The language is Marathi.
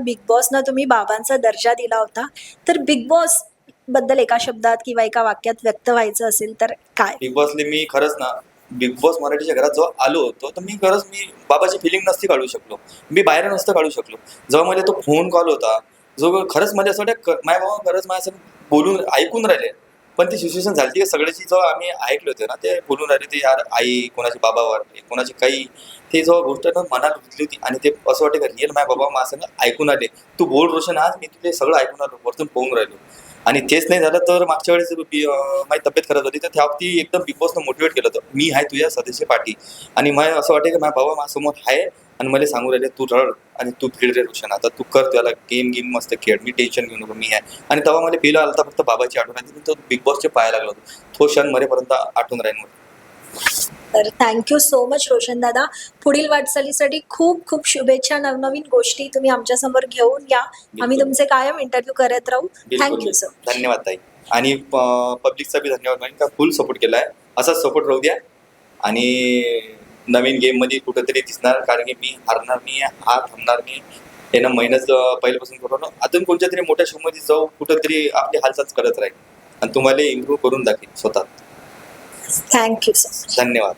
बिग बॉसनं तुम्ही बाबांचा दर्जा दिला होता, तर बिग बॉस बद्दल एका शब्दात किंवा एका वाक्यात व्यक्त व्हायचं असेल तर काय? बिग बॉसले मी खरंच ना, बिग बॉस मराठीच्या घरात जेव्हा आलो होतो तर मी बाबाची फिलिंग नसती काढू शकलो. मी बाहेर नसतं काढू शकलो. जेव्हा मला तो फोन कॉल होता, जो खरंच मला असं वाटतं माझ्या बाबा खरंच माझ्यासंग बोलून ऐकून राहिले. पण ती सिच्युएशन झाली की सगळ्याची जेव्हा आम्ही ऐकले होते ना, ते बोलून राहिले, ते यार आई कोणाचे बाबा वारले, कोणाची काही, ते जेव्हा गोष्ट ना मनात रुतली होती आणि ते असं वाटतं का रिअल माझ्या बाबा माझ्या ऐकून आले. तू बोल रोशन, आज मी तुझे सगळं ऐकून आलो, वरतून पाहून राहिलो. आणि तेच नाही झालं तर मागच्या वेळेस माझी तब्येत खराब झाली, तर त्या बाबतीत एकदम बिग बॉसनं मोटिवेट केलं होतं, मी आहे तुझ्या सदस्य पाठी. आणि मला असं वाटतं की माझ्या बाबा माझ्यासमोर आहे आणि मला सांगू राहिले, तू रड आणि तू फिर रे रोशन, आता तू कर, त्याला गेम मस्त खेळ, मी टेन्शन घेऊ नको, मी आहे. आणि तेव्हा मला फील आलं फक्त बाबाची आठवण आली, तो बिग बॉसचे पाया लागला होता. तो क्षण मरेपर्यंत आठवून राहील मला. तर थँक्यू सो मच रोशन दादा. पुढील वाटचालीसाठी खूप खूप शुभेच्छा. नवनवीन गोष्टी तुम्ही आमच्यासमोर घेऊन या. आम्ही बिलकुल. तुमचे कायम इंटरव्ह्यू करत राहू. बिलकुल थँक्यू सो मच. धन्यवाद ताई. आणि पब्लिकचा बी धन्यवाद, म्हणजे का फुल सपोर्ट केला आहे, असाच सपोर्ट राहू द्या. आणि नवीन गेममध्ये कुठंतरी दिसणार, कारण की मी हारणार नाही, हा थांबणार नाही. यानं मेहनत पहिल्यापासून करून अजून कोणत्या तरी मोठ्या शोमध्ये जाऊ, कुठंतरी आपली हालचाल करत राहील आणि तुम्हाला इम्प्रूव्ह करून दाखवेल स्वतः. Thank you so much. धन्यवाद.